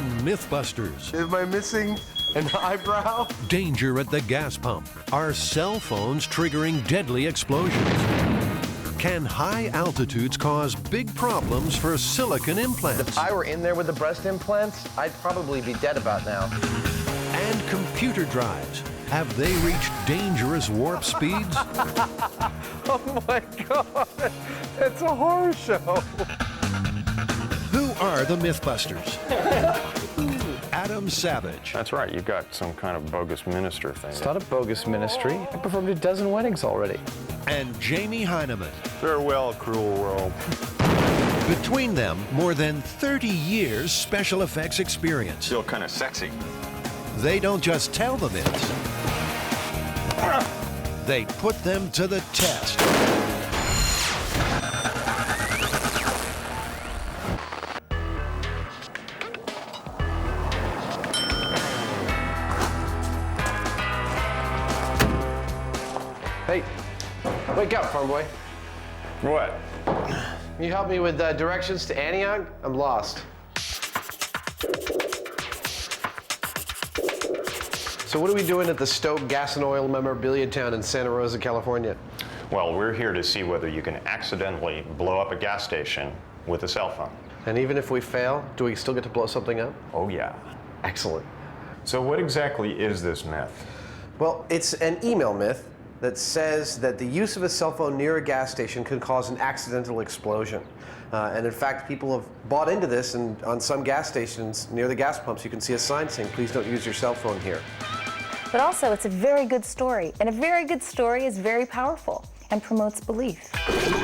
on MythBusters. Am I missing an eyebrow? Danger at the gas pump. Are cell phones triggering deadly explosions? Can high altitudes cause big problems for silicone implants? If I were in there with the breast implants, I'd probably be dead about now. And computer drives. Have they reached dangerous warp speeds? Oh my God, it's a horror show. Who are the MythBusters? Adam Savage. That's right, you've got some kind of bogus minister thing. It's not a bogus ministry. I performed a dozen weddings already. And Jamie Heineman. Farewell, cruel world. Between them, more than 30 years special effects experience. Still kind of sexy. They don't just tell the myths. They put them to the test. Hey, wake up, farm boy. What? Can you help me with directions to Antioch? I'm lost. So what are we doing at the Stoke Gas and Oil Memorabilia Town in Santa Rosa, California? Well, we're here to see whether you can accidentally blow up a gas station with a cell phone. And even if we fail, do we still get to blow something up? Oh, yeah. Excellent. So what exactly is this myth? Well, it's an email myth that says that the use of a cell phone near a gas station can cause an accidental explosion. And in fact, people have bought into this, and on some gas stations near the gas pumps, you can see a sign saying, please don't use your cell phone here. But also, it's a very good story, and a very good story is very powerful and promotes belief.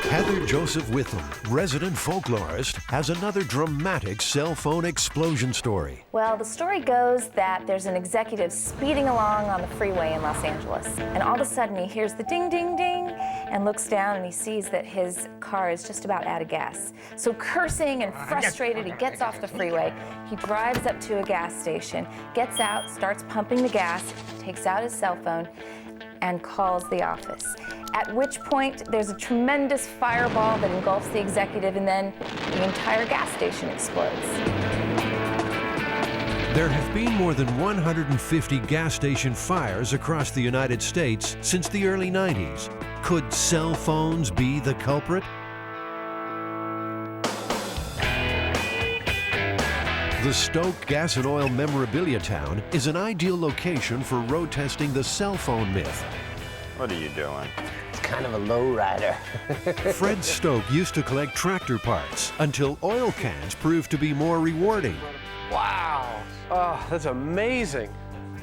Heather Joseph Witham, resident folklorist, has another dramatic cell phone explosion story. Well, the story goes that there's an executive speeding along on the freeway in Los Angeles, and all of a sudden he hears the ding, ding, ding, and looks down and he sees that his car is just about out of gas. So cursing and frustrated, he gets off the freeway. He drives up to a gas station, gets out, starts pumping the gas, takes out his cell phone, and calls the office. At which point, there's a tremendous fireball that engulfs the executive, and then the entire gas station explodes. There have been more than 150 gas station fires across the United States since the early 90s. Could cell phones be the culprit? The Stoke Gas and Oil Memorabilia Town is an ideal location for road testing the cell phone myth. What are you doing? It's kind of a lowrider. Fred Stoke used to collect tractor parts until oil cans proved to be more rewarding. Wow. Oh, that's amazing.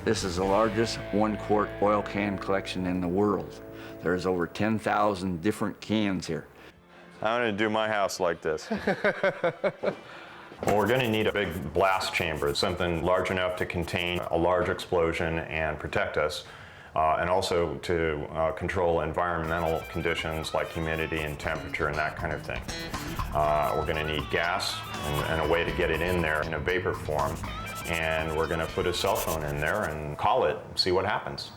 This is the largest one-quart oil can collection in the world. There's over 10,000 different cans here. I'm going to do my house like this. Well, we're going to need a big blast chamber, something large enough to contain a large explosion and protect us, and also to control environmental conditions like humidity and temperature and that kind of thing. We're going to need gas and a way to get it in there in a vapor form, and we're going to put a cell phone in there and call it, see what happens.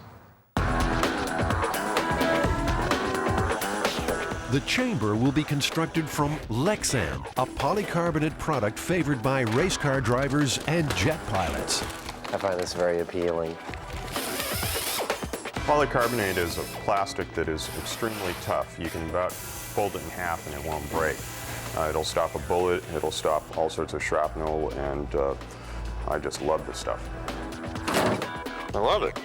The chamber will be constructed from Lexan, a polycarbonate product favored by race car drivers and jet pilots. I find this very appealing. Polycarbonate is a plastic that is extremely tough. You can about fold it in half and it won't break. It'll stop a bullet, it'll stop all sorts of shrapnel, and I just love this stuff. I love it.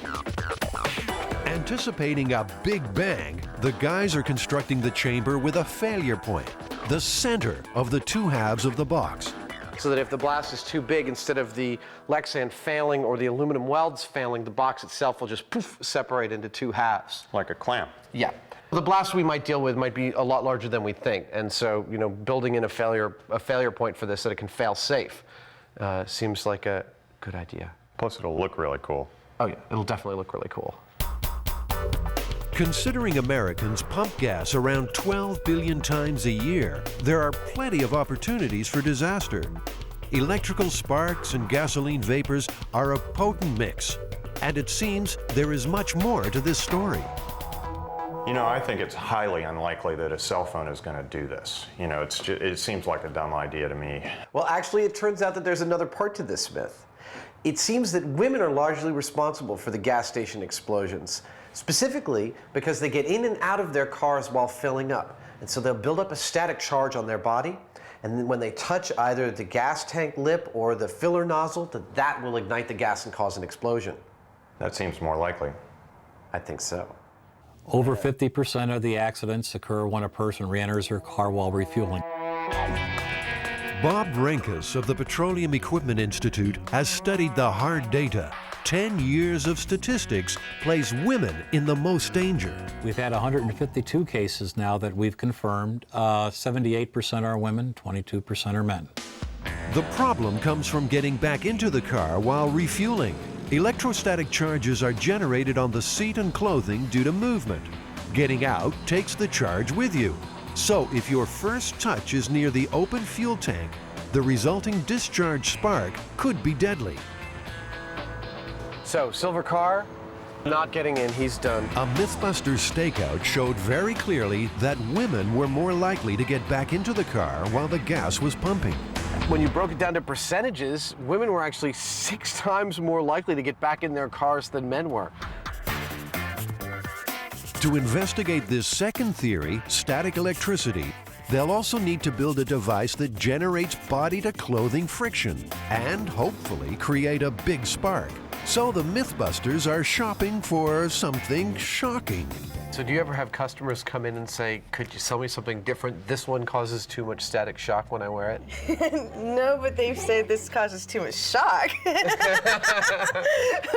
Anticipating a big bang, the guys are constructing the chamber with a failure point, the center of the two halves of the box. So that if the blast is too big, instead of the Lexan failing or the aluminum welds failing, the box itself will just poof, separate into two halves. Like a clamp. Yeah. The blast we might deal with might be a lot larger than we think, and so building in a failure point for this so that it can fail safe seems like a good idea. Plus it'll look really cool. Oh yeah, it'll definitely look really cool. Considering Americans pump gas around 12 billion times a year, there are plenty of opportunities for disaster. Electrical sparks and gasoline vapors are a potent mix, and it seems there is much more to this story. You know, I think it's highly unlikely that a cell phone is going to do this. You know, it seems like a dumb idea to me. Well, actually, it turns out that there's another part to this myth. It seems that women are largely responsible for the gas station explosions, specifically because they get in and out of their cars while filling up. And so they'll build up a static charge on their body, and then when they touch either the gas tank lip or the filler nozzle, that will ignite the gas and cause an explosion. That seems more likely. I think so. Over 50% of the accidents occur when a person re-enters her car while refueling. Bob Renkus of the Petroleum Equipment Institute has studied the hard data. 10 years of statistics place women in the most danger. We've had 152 cases now that we've confirmed. 78% are women, 22% are men. The problem comes from getting back into the car while refueling. Electrostatic charges are generated on the seat and clothing due to movement. Getting out takes the charge with you. So if your first touch is near the open fuel tank, the resulting discharge spark could be deadly. So, silver car, not getting in, he's done. A MythBusters stakeout showed very clearly that women were more likely to get back into the car while the gas was pumping. When you broke it down to percentages, women were actually 6 times more likely to get back in their cars than men were. To investigate this second theory, static electricity, they'll also need to build a device that generates body-to-clothing friction and hopefully create a big spark. So the MythBusters are shopping for something shocking. So do you ever have customers come in and say, could you sell me something different? This one causes too much static shock when I wear it? No, but they've said this causes too much shock.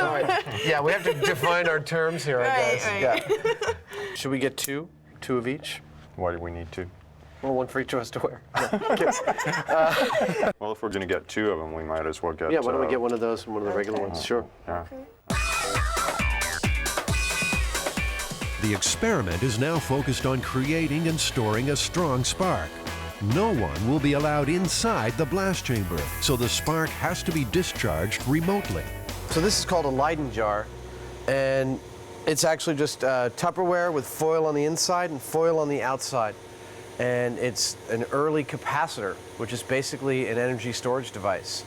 All right. Yeah, we have to define our terms here, I guess. Right. Yeah. Should we get 2? 2 of each? Why do we need 2? Well, 1 for each of us to wear. Well, if we're going to get 2 of them, we might as well get... Yeah, why don't we get one of those and one of the regular ones? Sure. Yeah. The experiment is now focused on creating and storing a strong spark. No one will be allowed inside the blast chamber, so the spark has to be discharged remotely. So this is called a Leyden jar, and it's actually just Tupperware with foil on the inside and foil on the outside. And it's an early capacitor, which is basically an energy storage device.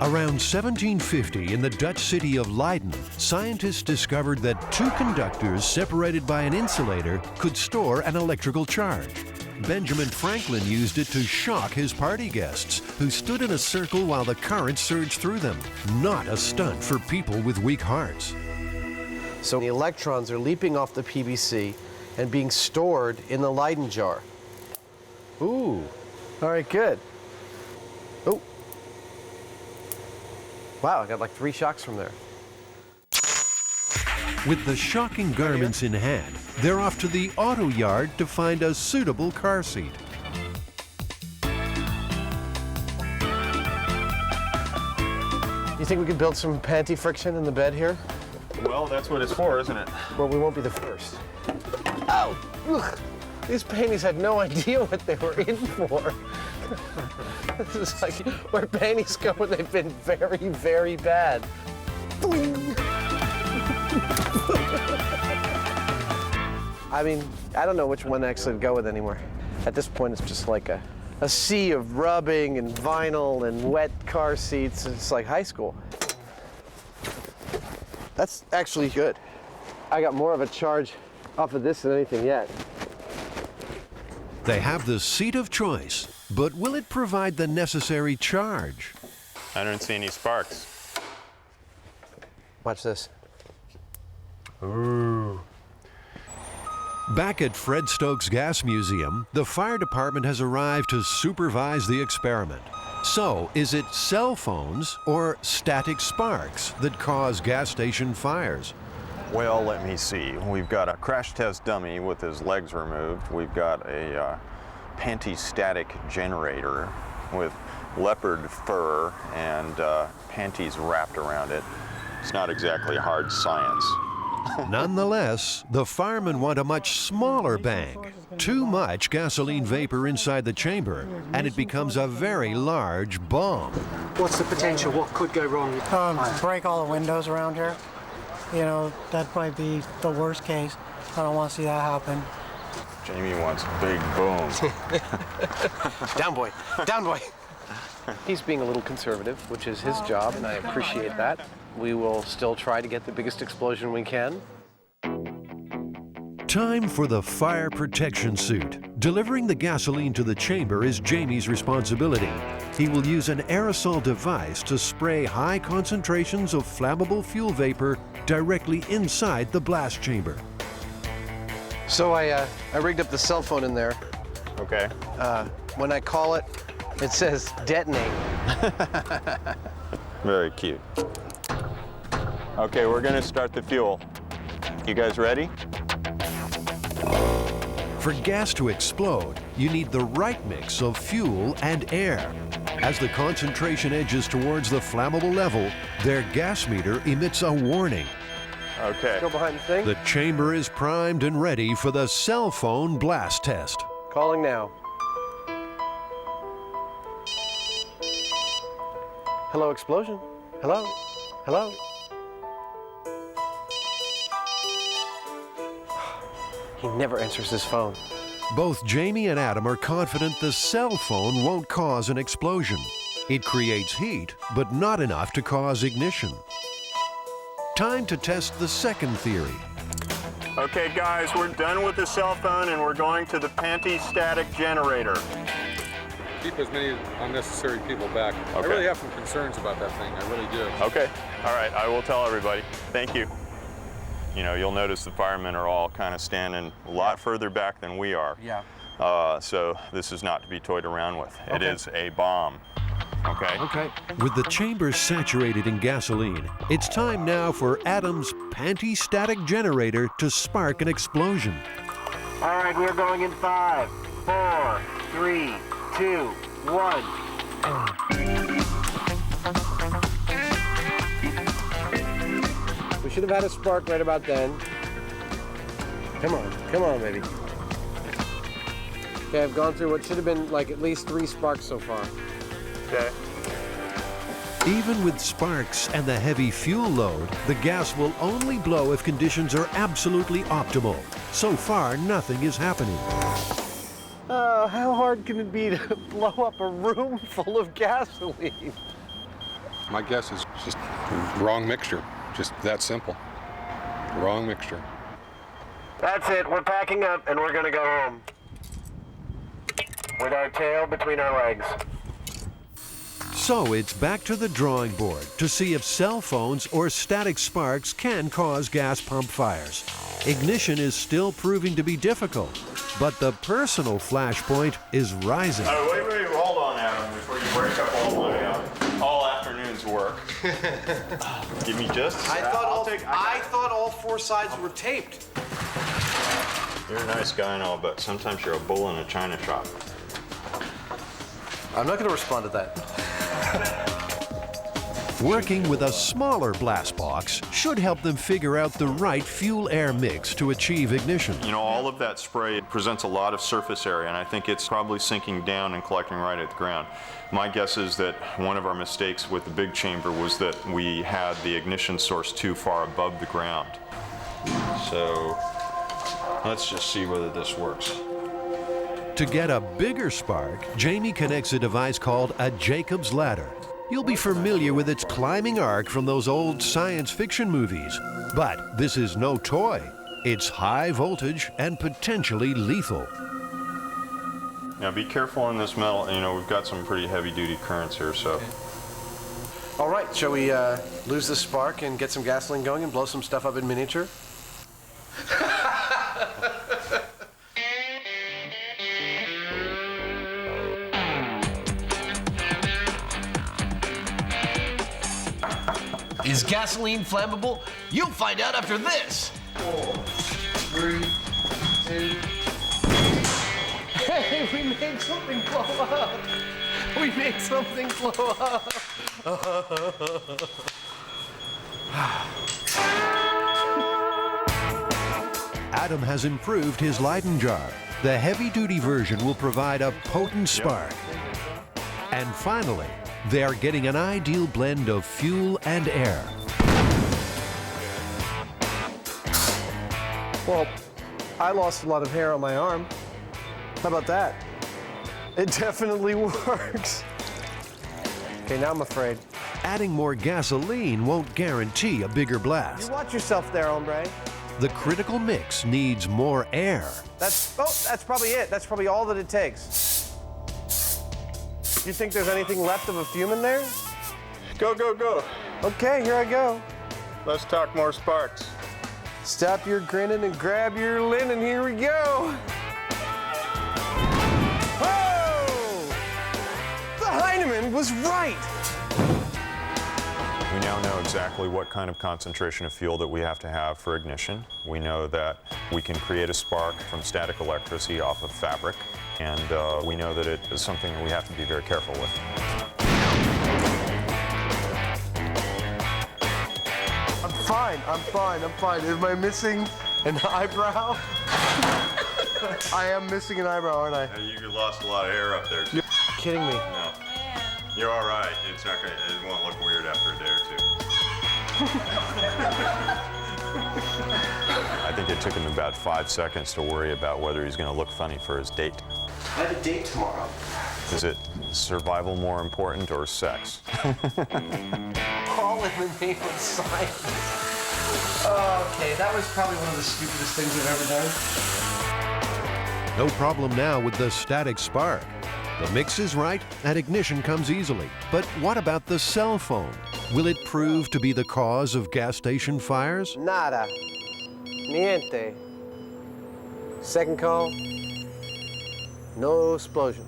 Around 1750, in the Dutch city of Leiden, scientists discovered that 2 conductors separated by an insulator could store an electrical charge. Benjamin Franklin used it to shock his party guests, who stood in a circle while the current surged through them. Not a stunt for people with weak hearts. So the electrons are leaping off the PVC and being stored in the Leyden jar. Ooh, all right, good. Oh. Wow, I got like 3 shocks from there. With the shocking garments in hand, they're off to the auto yard to find a suitable car seat. You think we could build some panty friction in the bed here? Well, that's what it's for, isn't it? Well, we won't be the first. Oh, ugh. These panties had no idea what they were in for. This is like where panties go when they've been very, very bad. I mean, I don't know which one actually to go with anymore. At this point, it's just like a sea of rubbing and vinyl and wet car seats. It's like high school. That's actually good. I got more of a charge off of this than anything yet. They have the seat of choice, but will it provide the necessary charge? I don't see any sparks. Watch this. Ooh. Back at Fred Stokes Gas Museum, the fire department has arrived to supervise the experiment. So, is it cell phones or static sparks that cause gas station fires? Well, let me see. We've got a crash test dummy with his legs removed. We've got a panty-static generator with leopard fur and panties wrapped around it. It's not exactly hard science. Nonetheless, the firemen want a much smaller bang. Too much gasoline vapor inside the chamber, and it becomes a very large bomb. What's the potential? What could go wrong? Break all the windows around here. You know, that'd probably be the worst case. I don't want to see that happen. Jamie wants a big boom. Down, boy. Down, boy. He's being a little conservative, which is his job, and I appreciate that. We will still try to get the biggest explosion we can. Time for the fire protection suit. Delivering the gasoline to the chamber is Jamie's responsibility. He will use an aerosol device to spray high concentrations of flammable fuel vapor directly inside the blast chamber. So I rigged up the cell phone in there. Okay. When I call it, it says detonate. Very cute. Okay, we're gonna start the fuel. You guys ready? For gas to explode, you need the right mix of fuel and air. As the concentration edges towards the flammable level, their gas meter emits a warning. Okay. Go behind the thing. The chamber is primed and ready for the cell phone blast test. Calling now. Hello, explosion. Hello? Hello? He never answers his phone. Both Jamie and Adam are confident the cell phone won't cause an explosion. It creates heat, but not enough to cause ignition. Time to test the second theory. Okay, guys, we're done with the cell phone and we're going to the panty-static generator. Keep as many unnecessary people back. Okay. I really have some concerns about that thing. I really do. Okay. All right, I will tell everybody. Thank you. You know, you'll notice the firemen are all kind of standing a lot further back than we are. Yeah. So this is not to be toyed around with. It is a bomb. Okay? Okay. With the chamber saturated in gasoline, it's time now for Adam's panty-static generator to spark an explosion. All right, we're going in 5, 4, 3, 2, 1. We should have had a spark right about then. Come on, baby. Okay, I've gone through what should have been like at least 3 sparks so far. Okay. Even with sparks and the heavy fuel load, the gas will only blow if conditions are absolutely optimal. So far, nothing is happening. How hard can it be to blow up a room full of gasoline? My guess is just wrong mixture. Just that simple. Wrong mixture. That's it. We're packing up and we're gonna go home. With our tail between our legs. So it's back to the drawing board to see if cell phones or static sparks can cause gas pump fires. Ignition is still proving to be difficult, but the personal flashpoint is rising. Oh, wait, hold on, Adam, before you break up all afternoon's work. Give me just a sec. I thought all 4 sides were taped. You're a nice guy and all, but sometimes you're a bull in a china shop. I'm not gonna respond to that. Working with a smaller blast box should help them figure out the right fuel-air mix to achieve ignition. You know, all of that spray presents a lot of surface area, and I think it's probably sinking down and collecting right at the ground. My guess is that one of our mistakes with the big chamber was that we had the ignition source too far above the ground. So let's just see whether this works. To get a bigger spark, Jamie connects a device called a Jacob's ladder. You'll be familiar with its climbing arc from those old science fiction movies. But this is no toy. It's high voltage and potentially lethal. Now be careful in this metal. You know, we've got some pretty heavy-duty currents here, so. All right, shall we lose the spark and get some gasoline going and blow some stuff up in miniature? Is gasoline flammable? You'll find out after this. 4, 3, 2. Hey, we made something blow up. We made something blow up. Adam has improved his Leyden jar. The heavy-duty version will provide a potent spark. And finally, they are getting an ideal blend of fuel and air. Well, I lost a lot of hair on my arm. How about that? It definitely works. Okay, now I'm afraid. Adding more gasoline won't guarantee a bigger You blast. watch yourself there, hombre. The critical mix needs more air. That's probably it. That's probably all that it takes. You think there's anything left of a fume in there? Go, go, go. Okay, here I go. Let's talk more sparks. Stop your grinning and grab your linen. Here we go. Whoa! The Heinemann was right. We now know exactly what kind of concentration of fuel that we have to have for ignition. We know that we can create a spark from static electricity off of fabric, and we know that it is something that we have to be very careful with. I'm fine. Am I missing an eyebrow? I am missing an eyebrow, aren't I? You lost a lot of hair up there. You're kidding me. No. You're all right. It's not gonna. It won't look weird after a day or two. I think it took him about 5 seconds to worry about whether he's going to look funny for his date. I have a date tomorrow. Is it survival more important or sex? All in the name of science. Okay, that was probably one of the stupidest things I've ever done. No problem now with the static spark. The mix is right and ignition comes easily. But what about the cell phone? Will it prove to be the cause of gas station fires? Nada. Niente. Second call. No explosion.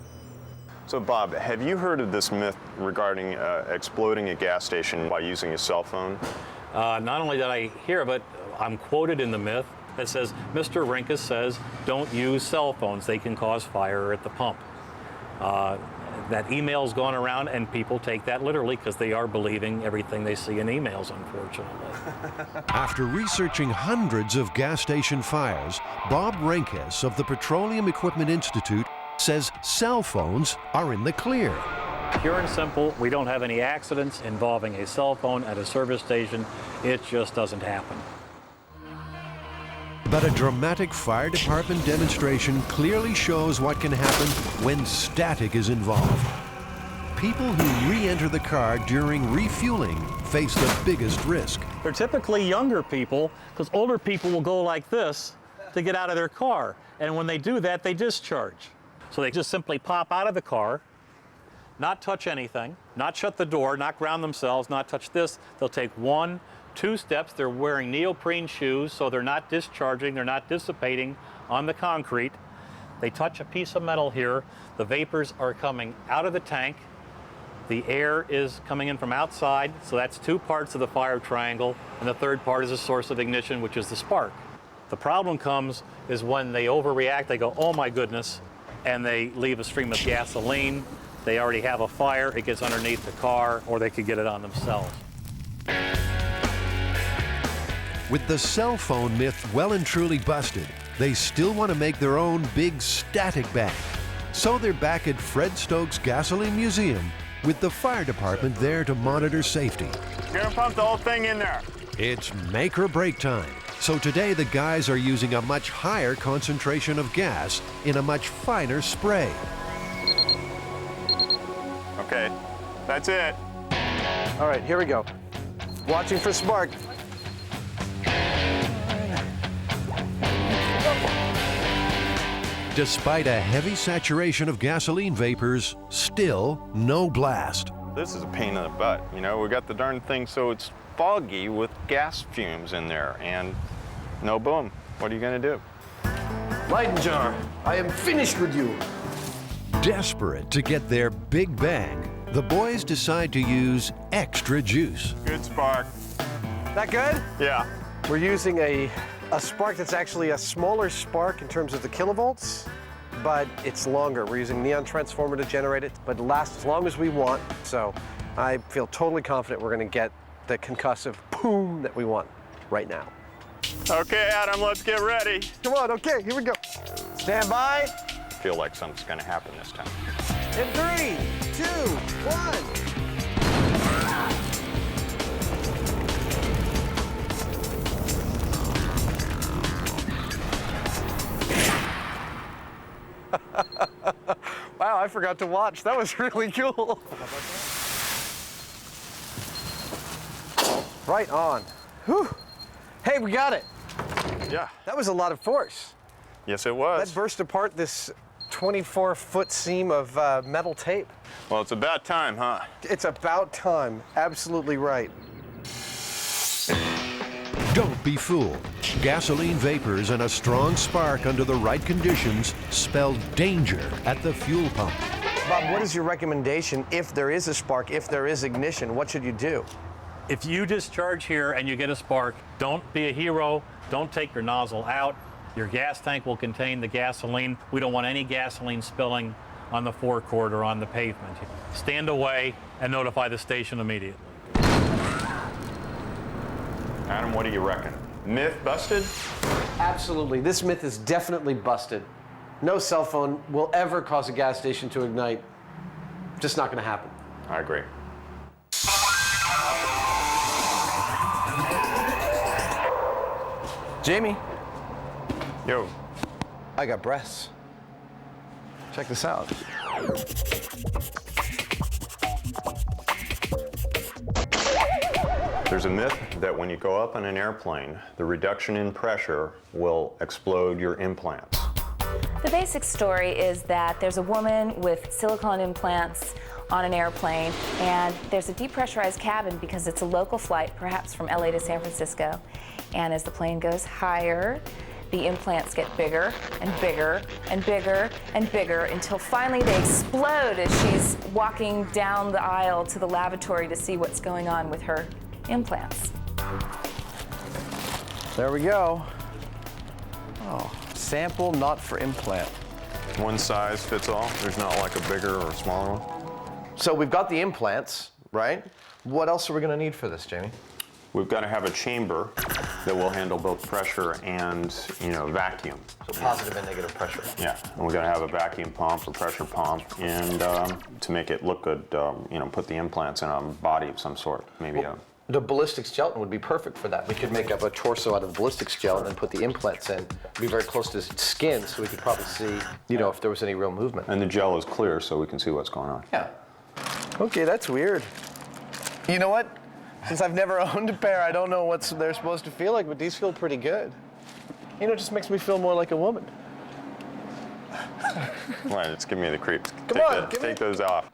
So, Bob, have you heard of this myth regarding exploding a gas station by using a cell phone? Not only did I hear of it, I'm quoted in the myth that says, Mr. Rinkus says, don't use cell phones. They can cause fire at the pump. That email's gone around, and people take that literally because they are believing everything they see in emails, unfortunately. After researching hundreds of gas station fires, Bob Renkes of the Petroleum Equipment Institute says cell phones are in the clear. Pure and simple, we don't have any accidents involving a cell phone at a service station. It just doesn't happen. But a dramatic fire department demonstration clearly shows what can happen when static is involved. People who re-enter the car during refueling face the biggest risk. They're typically younger people, because older people will go like this to get out of their car. And when they do that, they discharge. So they just simply pop out of the car, not touch anything, not shut the door, not ground themselves, not touch this. They'll take 1, 2 steps. They're wearing neoprene shoes, so they're not discharging, they're not dissipating on the concrete. They touch a piece of metal here. The vapors are coming out of the tank. The air is coming in from outside, so that's 2 parts of the fire triangle, and the third part is a source of ignition, which is the spark. The problem comes is when they overreact, they go, oh my goodness, and they leave a stream of gasoline. They already have a fire, it gets underneath the car, or they could get it on themselves. With the cell phone myth well and truly busted, they still want to make their own big static bank. So they're back at Fred Stokes Gasoline Museum with the fire department there to monitor safety. You're gonna pump the whole thing in there. It's make or break time. So today the guys are using a much higher concentration of gas in a much finer spray. Okay, that's it. All right, here we go. Watching for spark. Despite a heavy saturation of gasoline vapors, still no blast. This is a pain in the butt. You know, we got the darn thing so it's foggy with gas fumes in there, and no boom. What are you gonna do? Leyden jar, I am finished with you. Desperate to get their big bang, the boys decide to use extra juice. Good spark. That good? Yeah. We're using a spark that's actually a smaller spark in terms of the kilovolts, but it's longer. We're using neon transformer to generate it, but it lasts as long as we want. So I feel totally confident we're gonna get the concussive boom that we want right now. Okay, Adam, let's get ready. Come on, okay, here we go. Stand by. I feel like something's gonna happen this time. In 3, 2, 1. Wow, I forgot to watch. That was really cool. Right on. Whew. Hey, we got it. Yeah. That was a lot of force. Yes, it was. That burst apart this 24-foot seam of metal tape. Well, it's about time, huh? It's about time. Absolutely right. Don't be fooled. Gasoline vapors and a strong spark under the right conditions spell danger at the fuel pump. Bob, what is your recommendation if there is a spark, if there is ignition? What should you do? If you discharge here and you get a spark, don't be a hero. Don't take your nozzle out. Your gas tank will contain the gasoline. We don't want any gasoline spilling on the forecourt or on the pavement. Stand away and notify the station immediately. Adam, what do you reckon? Myth busted? Absolutely. This myth is definitely busted. No cell phone will ever cause a gas station to ignite. Just not going to happen. I agree. Jamie. Yo. I got breasts. Check this out. There's a myth that when you go up on an airplane, the reduction in pressure will explode your implants. The basic story is that there's a woman with silicone implants on an airplane, and there's a depressurized cabin because it's a local flight, perhaps from LA to San Francisco. And as the plane goes higher, the implants get bigger and bigger and bigger and bigger until finally they explode as she's walking down the aisle to the lavatory to see what's going on with her implants. There we go. Oh, sample not for implant. One size fits all? There's not like a bigger or smaller one? So we've got the implants, right? What else are we going to need for this, Jamie? We've got to have a chamber that will handle both pressure and, vacuum. So positive and negative pressure. Yeah, and we've got to have a vacuum pump or pressure pump, and to make it look good, put the implants in a body of some sort, maybe The ballistics gelatin would be perfect for that. We could make up a torso out of ballistics gelatin and put the implants in. It'd be very close to skin, so we could probably see, if there was any real movement. And the gel is clear, so we can see what's going on. Yeah. Okay, that's weird. You know what? Since I've never owned a pair, I don't know what they're supposed to feel like, but these feel pretty good. It just makes me feel more like a woman. Right, it's giving me the creeps. Come on, take those off.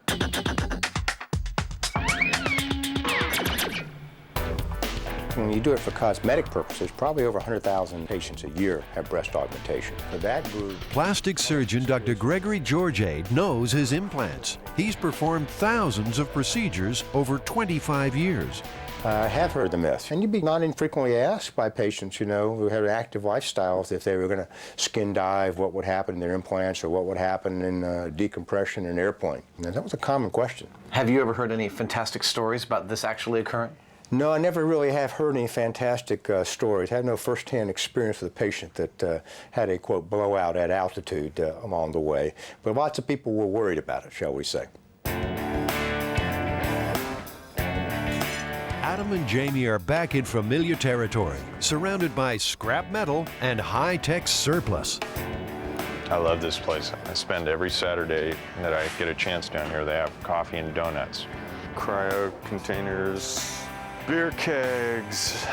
When you do it for cosmetic purposes, probably over 100,000 patients a year have breast augmentation. For that group, Plastic surgeon Dr. Gregory Georgiade knows his implants. He's performed thousands of procedures over 25 years. I have heard the myth, and you'd be not infrequently asked by patients, who had active lifestyles if they were going to skin dive, what would happen in their implants or what would happen in decompression in an airplane. And that was a common question. Have you ever heard any fantastic stories about this actually occurring? No, I never really have heard any fantastic stories. I have no first-hand experience with a patient that had a, quote, blowout at altitude along the way. But lots of people were worried about it, shall we say. Adam and Jamie are back in familiar territory, surrounded by scrap metal and high-tech surplus. I love this place. I spend every Saturday that I get a chance down here. They have coffee and donuts, cryo containers, beer kegs.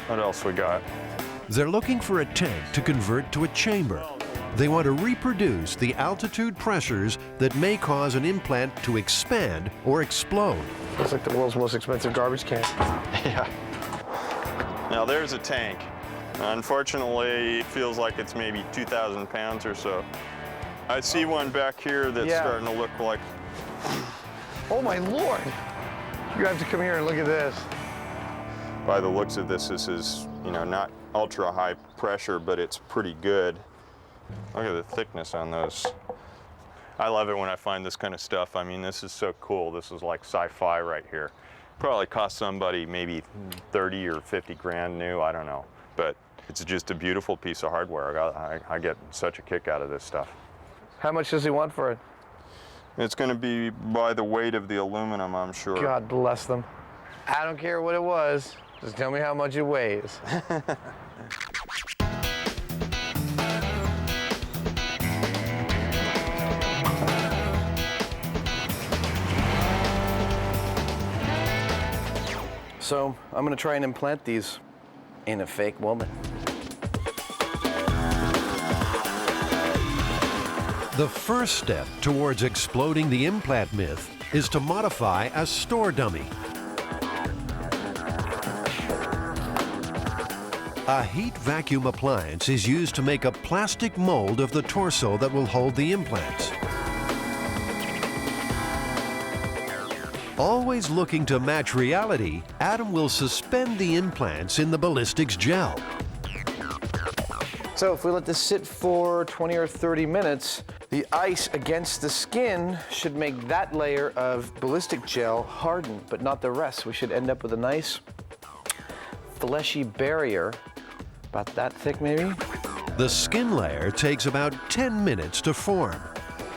What else we got? They're looking for a tank to convert to a chamber. They want to reproduce the altitude pressures that may cause an implant to expand or explode. Looks like the world's most expensive garbage can. Yeah. Now there's a tank. Unfortunately, it feels like it's maybe 2,000 pounds or so. I see one back here that's starting to look like... Oh my Lord! You have to come here and look at this. By the looks of this is, not ultra high pressure, but it's pretty good. Look at the thickness on those. I love it when I find this kind of stuff. I mean, this is so cool. This is like sci-fi right here. Probably cost somebody maybe 30 or 50 grand new, I don't know. But it's just a beautiful piece of hardware. I get such a kick out of this stuff. How much does he want for it? It's going to be by the weight of the aluminum, I'm sure. God bless them. I don't care what it was. Just tell me how much it weighs. So I'm going to try and implant these in a fake woman. The first step towards exploding the implant myth is to modify a store dummy. A heat vacuum appliance is used to make a plastic mold of the torso that will hold the implants. Always looking to match reality, Adam will suspend the implants in the ballistics gel. So if we let this sit for 20 or 30 minutes, the ice against the skin should make that layer of ballistic gel harden, but not the rest. We should end up with a nice fleshy barrier, about that thick maybe. The skin layer takes about 10 minutes to form.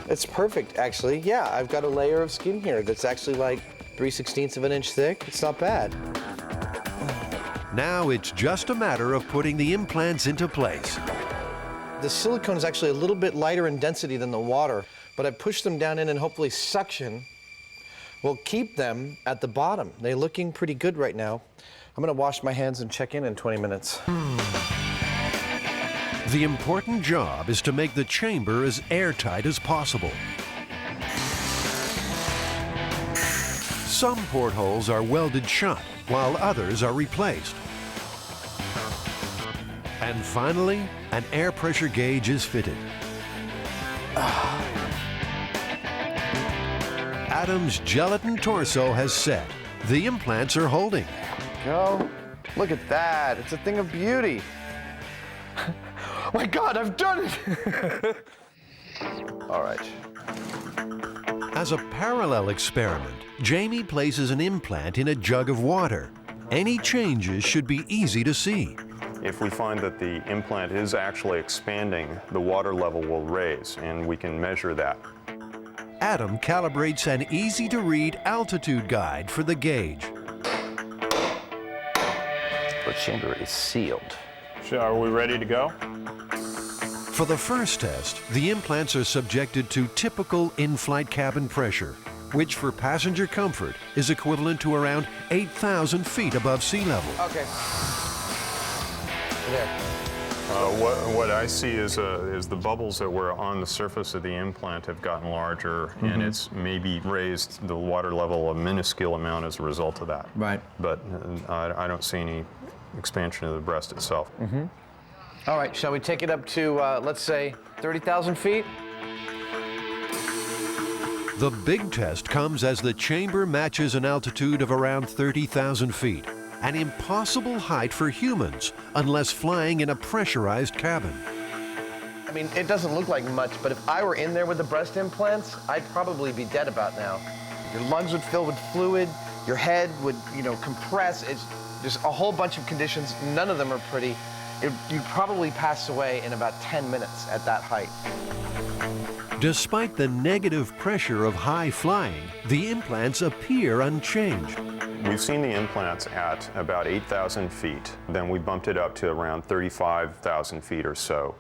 It's perfect, actually. Yeah, I've got a layer of skin here that's actually like 3/16 of an inch thick. It's not bad. Now it's just a matter of putting the implants into place. The silicone is actually a little bit lighter in density than the water, but I pushed them down in and hopefully suction will keep them at the bottom. They're looking pretty good right now. I'm gonna wash my hands and check in 20 minutes. The important job is to make the chamber as airtight as possible. Some portholes are welded shut, while others are replaced. And finally, an air pressure gauge is fitted. Adam's gelatin torso has set. The implants are holding. Go. Look at that. It's a thing of beauty. Oh my God, I've done it! All right. As a parallel experiment, Jamie places an implant in a jug of water. Any changes should be easy to see. If we find that the implant is actually expanding, the water level will raise, and we can measure that. Adam calibrates an easy-to-read altitude guide for the gauge. The chamber is sealed. So are we ready to go? For the first test, the implants are subjected to typical in-flight cabin pressure, which for passenger comfort is equivalent to around 8,000 feet above sea level. Okay. There. What I see is the bubbles that were on the surface of the implant have gotten larger, and it's maybe raised the water level a minuscule amount as a result of that. Right. But I don't see any expansion of the breast itself. All right, shall we take it up to, let's say, 30,000 feet? The big test comes as the chamber matches an altitude of around 30,000 feet, an impossible height for humans unless flying in a pressurized cabin. I mean, it doesn't look like much, but if I were in there with the breast implants, I'd probably be dead about now. Your lungs would fill with fluid, your head would, compress. It's just a whole bunch of conditions. None of them are pretty. You'd probably pass away in about 10 minutes at that height. Despite the negative pressure of high flying, the implants appear unchanged. We've seen the implants at about 8,000 feet. Then we bumped it up to around 35,000 feet or so.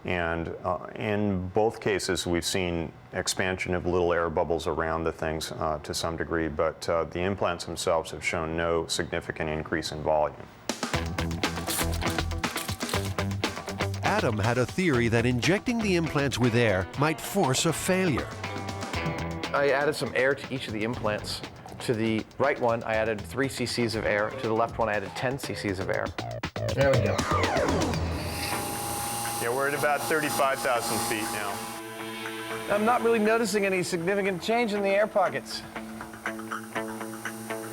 And in both cases, we've seen expansion of little air bubbles around the things to some degree, but the implants themselves have shown no significant increase in volume. Adam had a theory that injecting the implants with air might force a failure. I added some air to each of the implants. To the right one, I added 3 cc's of air. To the left one, I added 10 cc's of air. There we go. Yeah, we're at about 35,000 feet now. I'm not really noticing any significant change in the air pockets.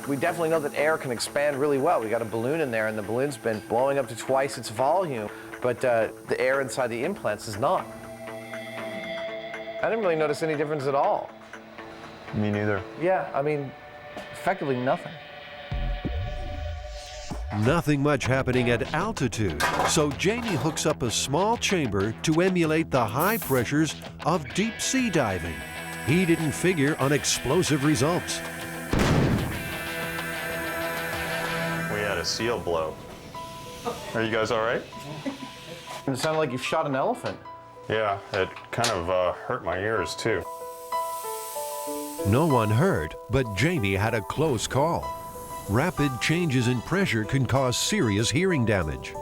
We definitely know that air can expand really well. We got a balloon in there, and the balloon's been blowing up to twice its volume, but the air inside the implants is not. I didn't really notice any difference at all. Me neither. Yeah, I mean, effectively nothing. Nothing much happening at altitude, so Jamie hooks up a small chamber to emulate the high pressures of deep sea diving. He didn't figure on explosive results. We had a seal blow. Are you guys all right? It sounded like you shot an elephant. Yeah, it kind of hurt my ears too. No one hurt, but Jamie had a close call. Rapid changes in pressure can cause serious hearing damage.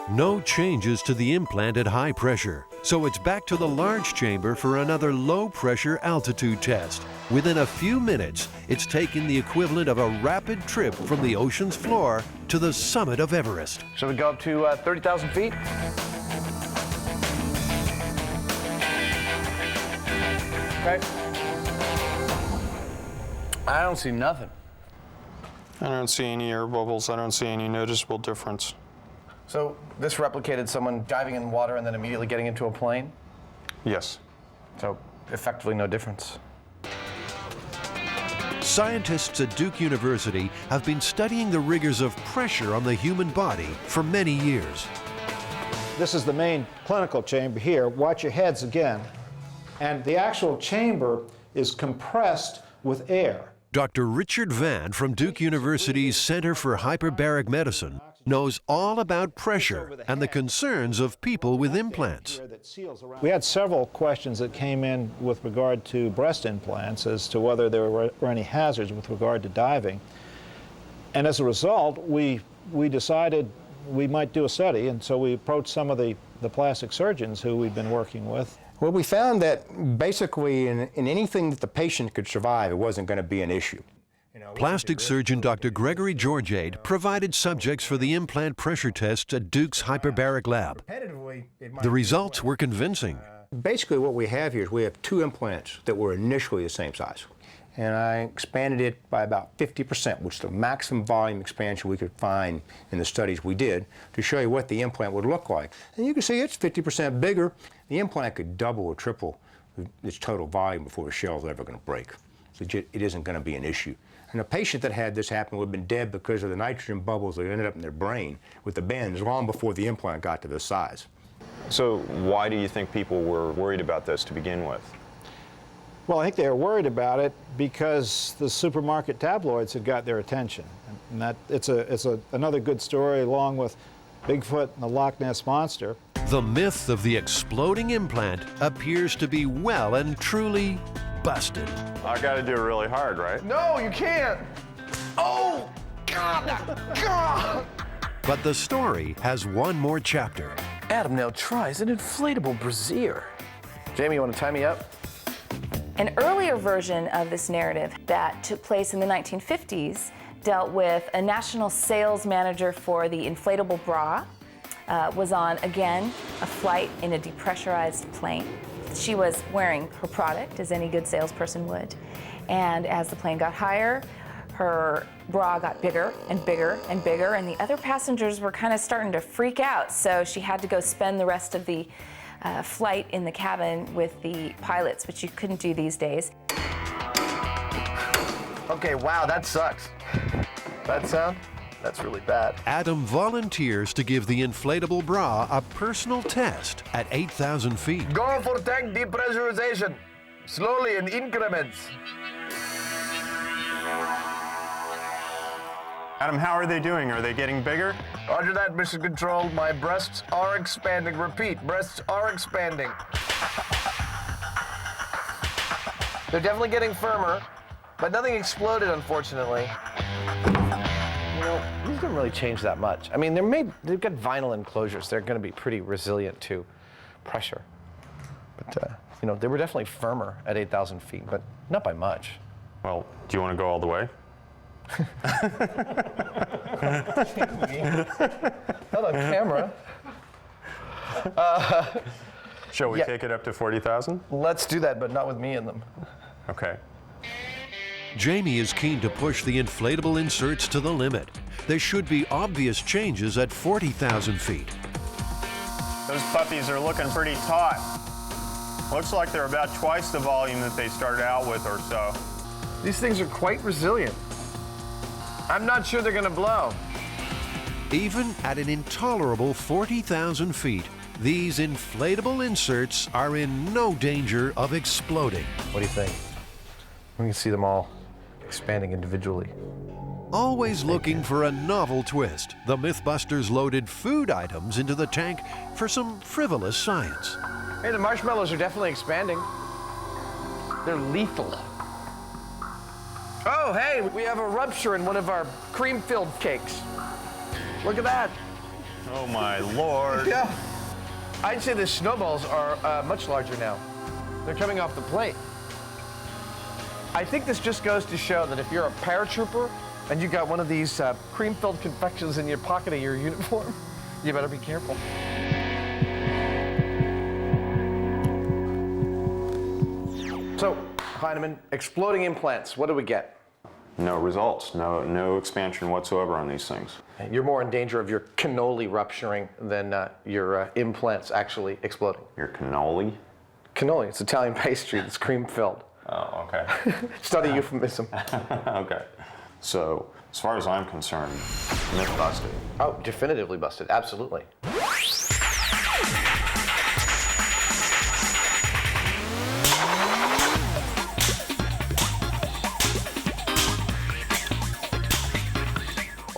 No changes to the implant at high pressure, so it's back to the large chamber for another low pressure altitude test. Within a few minutes, it's taken the equivalent of a rapid trip from the ocean's floor to the summit of Everest. Shall we go up to 30,000 feet? Okay. I don't see nothing. I don't see any air bubbles. I don't see any noticeable difference. So this replicated someone diving in water and then immediately getting into a plane? Yes. So effectively no difference. Scientists at Duke University have been studying the rigors of pressure on the human body for many years. This is the main clinical chamber here. Watch your heads again. And the actual chamber is compressed with air. Dr. Richard Vann from Duke University's Center for Hyperbaric Medicine knows all about pressure and the concerns of people with implants. We had several questions that came in with regard to breast implants as to whether there were any hazards with regard to diving. And as a result, we decided we might do a study, and so we approached some of the plastic surgeons who we'd been working with. Well, we found that basically in anything that the patient could survive, it wasn't going to be an issue. Plastic surgeon Dr. Gregory Georgiade provided subjects for the implant pressure tests at Duke's hyperbaric lab. The results were convincing. Basically what we have here is we have two implants that were initially the same size. And I expanded it by about 50%, which is the maximum volume expansion we could find in the studies we did, to show you what the implant would look like. And you can see it's 50% bigger. The implant could double or triple its total volume before the shell is ever going to break. So it isn't going to be an issue. And a patient that had this happen would have been dead because of the nitrogen bubbles that ended up in their brain with the bends long before the implant got to this size. So why do you think people were worried about this to begin with? Well, I think they were worried about it because the supermarket tabloids had got their attention. And that it's another good story along with Bigfoot and the Loch Ness Monster. The myth of the exploding implant appears to be well and truly busted. I got to do it really hard, right? No, you can't. Oh, God, God. But the story has one more chapter. Adam now tries an inflatable brassiere. Jamie, you want to tie me up? An earlier version of this narrative that took place in the 1950s dealt with a national sales manager for the inflatable bra, was on, again, a flight in a depressurized plane. She was wearing her product, as any good salesperson would. And as the plane got higher, her bra got bigger and bigger and bigger, and the other passengers were kind of starting to freak out. So she had to go spend the rest of the flight in the cabin with the pilots, which you couldn't do these days. Okay, wow, that sucks. That sound? That's really bad. Adam volunteers to give the inflatable bra a personal test at 8,000 feet. Go for tank depressurization. Slowly in increments. Adam, how are they doing? Are they getting bigger? Roger that, Mission Control. My breasts are expanding. Repeat, breasts are expanding. They're definitely getting firmer, but nothing exploded, unfortunately. You know, these didn't really change that much. I mean, they've got vinyl enclosures. They're going to be pretty resilient to pressure. But, you know, they were definitely firmer at 8,000 feet, but not by much. Well, do you want to go all the way? Not on camera. Shall we take it up to 40,000? Let's do that, but not with me in them. Okay. Jamie is keen to push the inflatable inserts to the limit. There should be obvious changes at 40,000 feet. Those puppies are looking pretty taut. Looks like they're about twice the volume that they started out with or so. These things are quite resilient. I'm not sure they're going to blow. Even at an intolerable 40,000 feet, these inflatable inserts are in no danger of exploding. What do you think? We can see them all expanding individually. Always looking for a novel twist, the MythBusters loaded food items into the tank for some frivolous science. Hey, the marshmallows are definitely expanding. They're lethal. Oh, hey, we have a rupture in one of our cream-filled cakes. Look at that. Oh my Lord. Yeah. I'd say the snowballs are much larger now. They're coming off the plate. I think this just goes to show that if you're a paratrooper and you got one of these cream-filled confections in your pocket of your uniform, you better be careful. So, Heinemann, exploding implants, what do we get? No results, no expansion whatsoever on these things. You're more in danger of your cannoli rupturing than your implants actually exploding. Your cannoli? Cannoli, it's Italian pastry that's cream-filled. Oh, okay. It's not a euphemism. Okay. So, as far as I'm concerned, myth busted. Oh, definitively busted, absolutely.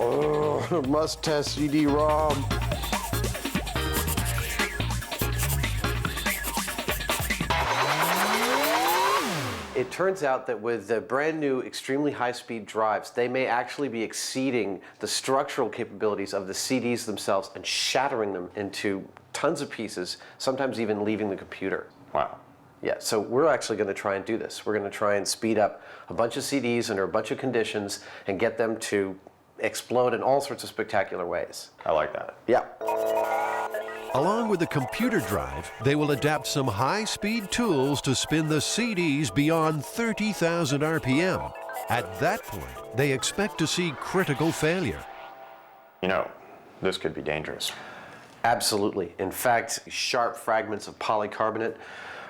Oh, must test CD-ROM. It turns out that with the brand new extremely high-speed drives, they may actually be exceeding the structural capabilities of the CDs themselves and shattering them into tons of pieces, sometimes even leaving the computer. Wow. Yeah, so we're actually going to try and do this. We're going to try and speed up a bunch of CDs under a bunch of conditions and get them to explode in all sorts of spectacular ways. I like that. Yeah. Along with the computer drive, they will adapt some high-speed tools to spin the CDs beyond 30,000 RPM. At that point, they expect to see critical failure. You know, this could be dangerous. Absolutely. In fact, sharp fragments of polycarbonate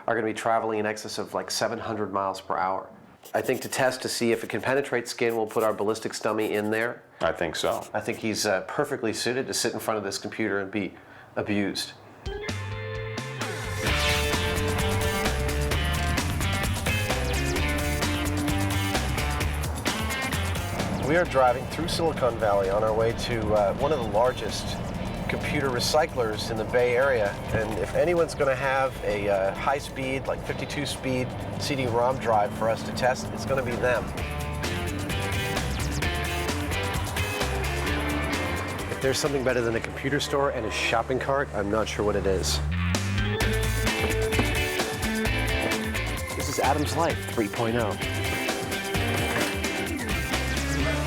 are going to be traveling in excess of like 700 miles per hour. I think to test to see if it can penetrate skin, we'll put our ballistics dummy in there. I think so. I think he's perfectly suited to sit in front of this computer and be abused. We are driving through Silicon Valley on our way to one of the largest computer recyclers in the Bay Area, and if anyone's going to have a high-speed, like 52-speed CD-ROM drive for us to test, it's going to be them. If there's something better than a computer store and a shopping cart, I'm not sure what it is. This is Adam's Life 3.0.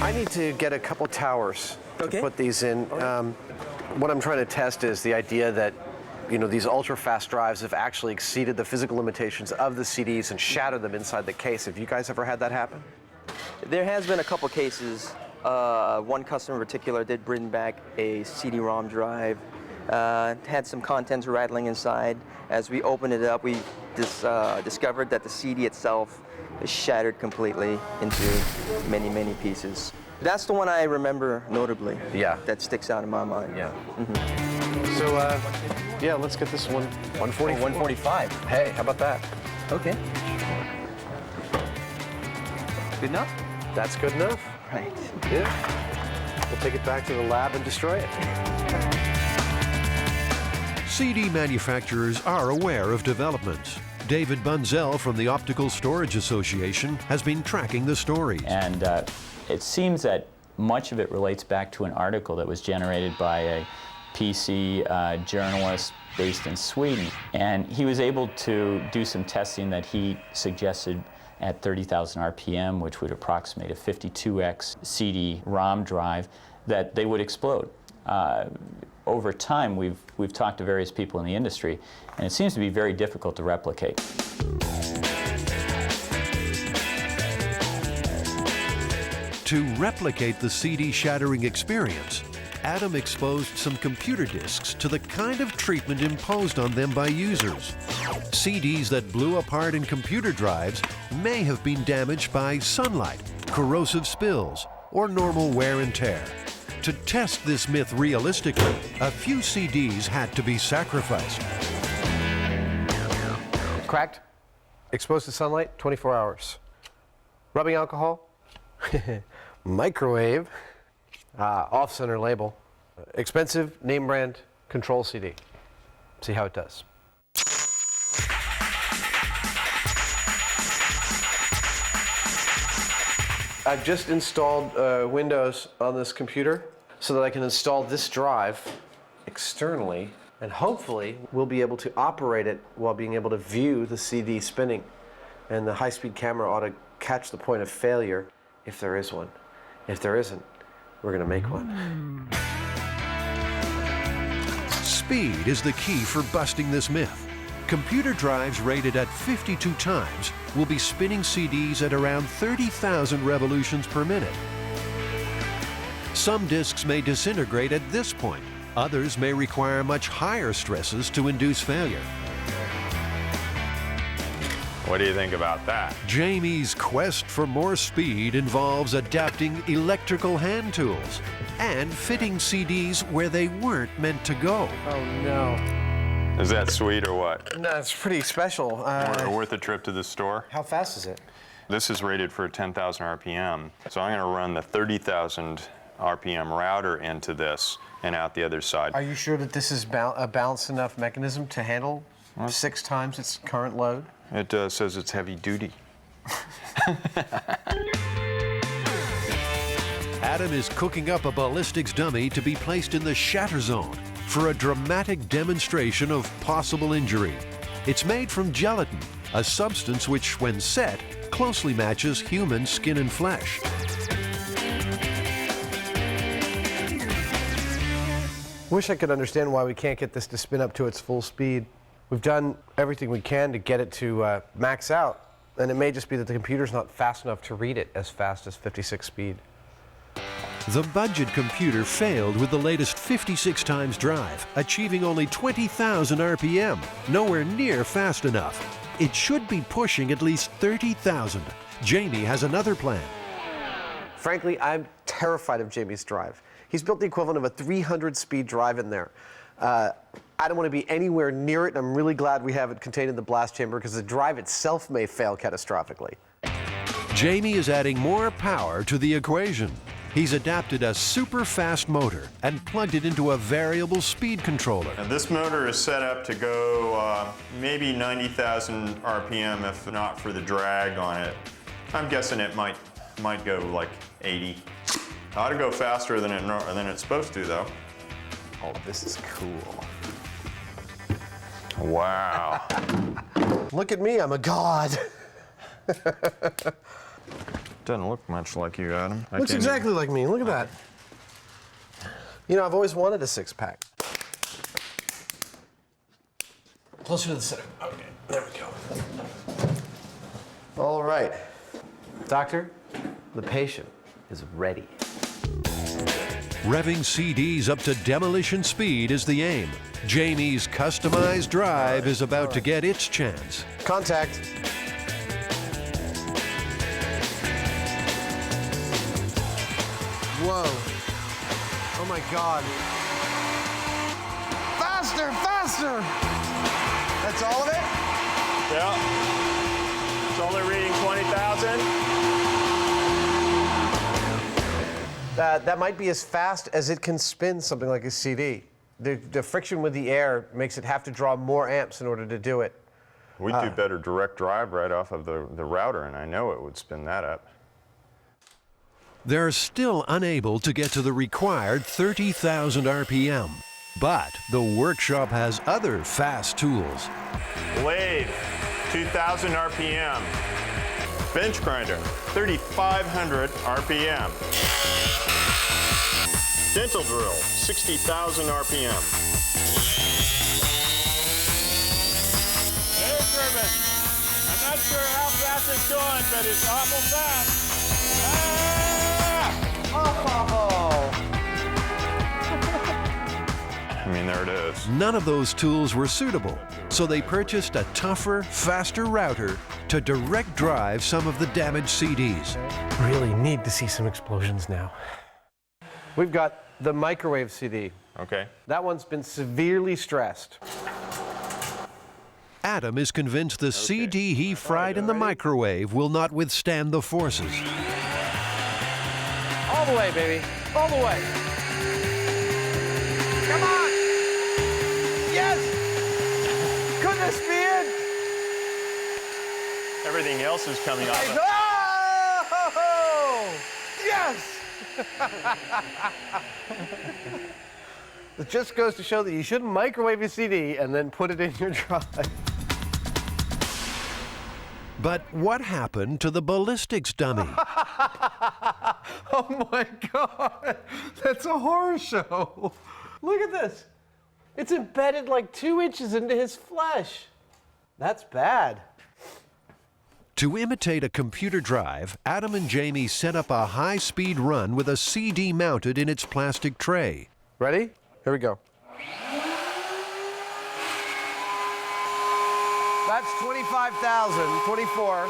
I need to get a couple towers to put these in. What I'm trying to test is the idea that, you know, these ultra-fast drives have actually exceeded the physical limitations of the CDs and shattered them inside the case. Have you guys ever had that happen? There has been a couple cases. One customer in particular did bring back a CD-ROM drive, had some contents rattling inside. As we opened it up, we discovered that the CD itself is shattered completely into many, many pieces. That's the one I remember notably. Yeah. That sticks out in my mind. Yeah. Mm-hmm. So, yeah, let's get this one. 145. 145. Hey, how about that? Okay. Good enough? That's good enough. Right. Yeah. We'll take it back to the lab and destroy it. CD manufacturers are aware of developments. David Bunzel from the Optical Storage Association has been tracking the stories. And it seems that much of it relates back to an article that was generated by a PC journalist based in Sweden. And he was able to do some testing that he suggested at 30,000 RPM, which would approximate a 52x CD-ROM drive, that they would explode. Over time, we've talked to various people in the industry, and it seems to be very difficult to replicate. To replicate the CD shattering experience, Adam exposed some computer disks to the kind of treatment imposed on them by users. CDs that blew apart in computer drives may have been damaged by sunlight, corrosive spills, or normal wear and tear. To test this myth realistically, a few CDs had to be sacrificed. Cracked, exposed to sunlight, 24 hours. Rubbing alcohol, microwave, off-center label. Expensive, name brand, control CD. See how it does. I've just installed Windows on this computer so that I can install this drive externally, and hopefully we'll be able to operate it while being able to view the CD spinning. And the high-speed camera ought to catch the point of failure if there is one. If there isn't, we're going to make one. Speed is the key for busting this myth. Computer drives rated at 52 times will be spinning CDs at around 30,000 revolutions per minute. Some disks may disintegrate at this point. Others may require much higher stresses to induce failure. What do you think about that? Jamie's quest for more speed involves adapting electrical hand tools and fitting CDs where they weren't meant to go. Oh no. Is that sweet or what? No, it's pretty special. Worth a trip to the store? How fast is it? This is rated for 10,000 RPM. So I'm going to run the 30,000 RPM router into this and out the other side. Are you sure that this is a balanced enough mechanism to handle 6 times its current load? It says it's heavy duty. Adam is cooking up a ballistics dummy to be placed in the shatter zone for a dramatic demonstration of possible injury. It's made from gelatin, a substance which, when set, closely matches human skin and flesh. Wish I could understand why we can't get this to spin up to its full speed. We've done everything we can to get it to max out, and it may just be that the computer's not fast enough to read it as fast as 56 speed. The budget computer failed with the latest 56 times drive, achieving only 20,000 RPM, nowhere near fast enough. It should be pushing at least 30,000. Jamie has another plan. Frankly, I'm terrified of Jamie's drive. He's built the equivalent of a 300-speed drive in there. I don't want to be anywhere near it, and I'm really glad we have it contained in the blast chamber because the drive itself may fail catastrophically. Jamie is adding more power to the equation. He's adapted a super fast motor and plugged it into a variable speed controller. And this motor is set up to go maybe 90,000 RPM if not for the drag on it. I'm guessing it might go like 80. Ought to go faster than it's supposed to though. Oh, this is cool. Wow. Look at me, I'm a god. Doesn't look much like you, Adam. Looks exactly like me. Look at that. You know, I've always wanted a 6-pack. Closer to the center. Okay, there we go. All right. Doctor, the patient is ready. Revving CDs up to demolition speed is the aim. Jamie's customized drive is about to get its chance. Contact. Whoa. Oh my God. Faster, faster! That's all of it? Yeah. It's only reading 20,000. That might be as fast as it can spin something like a CD. The friction with the air makes it have to draw more amps in order to do it. We'd do better direct drive right off of the router, and I know it would spin that up. They're still unable to get to the required 30,000 RPM. But the workshop has other fast tools. Lathe, 2,000 RPM. Bench grinder, 3,500 RPM. Dental drill, 60,000 RPM. Air turbine. I'm not sure how fast it's going, but it's awful fast. I mean, there it is. None of those tools were suitable, so they purchased a tougher, faster router to direct drive some of the damaged CDs. Really need to see some explosions now. We've got the microwave CD. Okay. That one's been severely stressed. Adam is convinced the CD he fried in the microwave will not withstand the forces. All the way, baby. All the way. Come on! Yes! Could this be it? Everything else is coming off. Oh! Yes! It just goes to show that you shouldn't microwave a CD and then put it in your drive. But what happened to the ballistics dummy? Oh my God, that's a horror show. Look at this. It's embedded like 2 inches into his flesh. That's bad. To imitate a computer drive, Adam and Jamie set up a high-speed run with a CD mounted in its plastic tray. Ready? Here we go. That's 25,000, 24.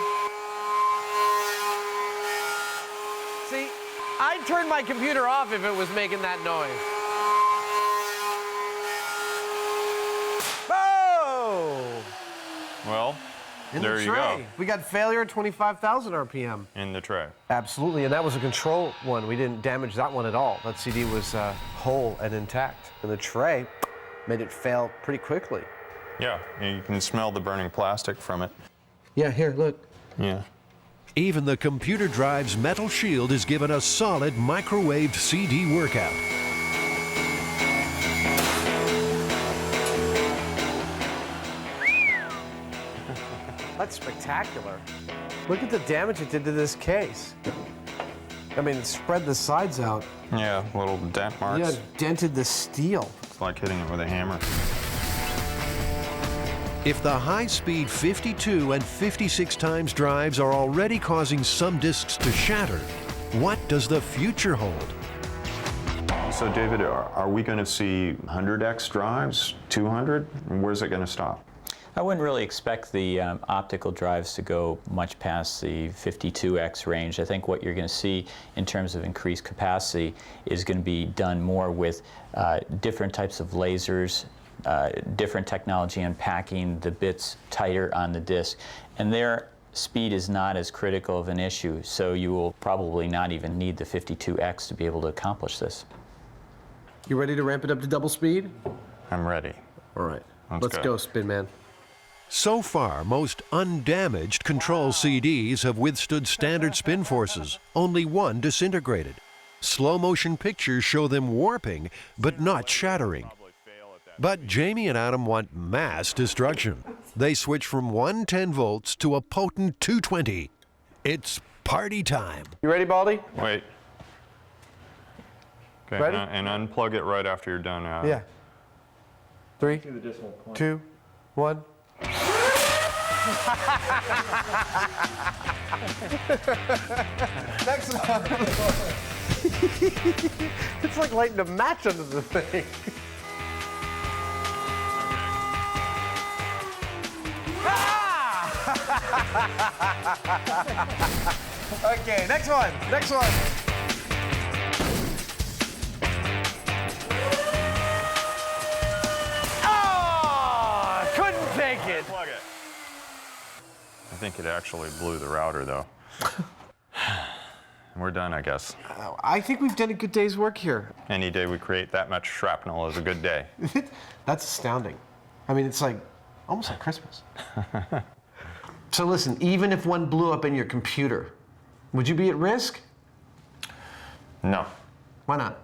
See, I'd turn my computer off if it was making that noise. Oh! Well, In there the you tray. go. We got failure at 25,000 RPM. In the tray. Absolutely, and that was a control one. We didn't damage that one at all. That CD was whole and intact. And the tray made it fail pretty quickly. Yeah, you can smell the burning plastic from it. Yeah, here, look. Yeah. Even the computer drive's metal shield is given a solid microwaved CD workout. That's spectacular. Look at the damage it did to this case. I mean, it spread the sides out. Yeah, little dent marks. Yeah, it dented the steel. It's like hitting it with a hammer. If the high-speed 52 and 56 times drives are already causing some disks to shatter, what does the future hold? So, David, are we going to see 100x drives, 200? Where's it going to stop? I wouldn't really expect the optical drives to go much past the 52x range. I think what you're going to see in terms of increased capacity is going to be done more with different types of lasers, different technology in packing the bits tighter on the disk. And their speed is not as critical of an issue, so you will probably not even need the 52x to be able to accomplish this. You ready to ramp it up to double speed? I'm ready. All right, Let's go, Spin Man. So far, most undamaged control CDs have withstood standard spin forces. Only one disintegrated. Slow-motion pictures show them warping, but not shattering. But Jamie and Adam want mass destruction. They switch from 110 volts to a potent 220. It's party time. You ready, Baldy? Wait. Okay, Ready? And unplug it right after you're done. Yeah. 3, 2, 1. Next one. It's like lighting a match under the thing. Okay, next one. Next one. Oh, couldn't take it. Plug it. I think it actually blew the router, though. We're done, I guess. I think we've done a good day's work here. Any day we create that much shrapnel is a good day. That's astounding. I mean, it's like almost like Christmas. So listen, even if one blew up in your computer, would you be at risk? No. Why not?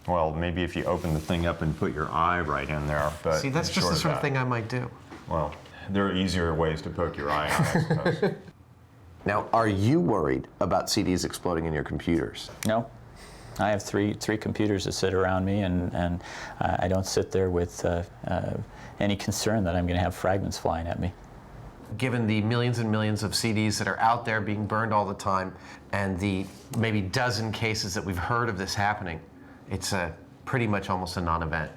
Well, maybe if you open the thing up and put your eye right in there, but See, that's just the sort of thing I might do. Well, there are easier ways to poke your eye out, I suppose. Now, are you worried about CDs exploding in your computers? No. I have three computers that sit around me, and I don't sit there with any concern that I'm going to have fragments flying at me. Given the millions and millions of CDs that are out there being burned all the time, and the maybe dozen cases that we've heard of this happening, it's pretty much almost a non-event.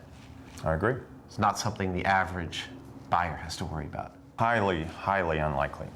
I agree. It's not something the average buyer has to worry about. Highly, highly unlikely.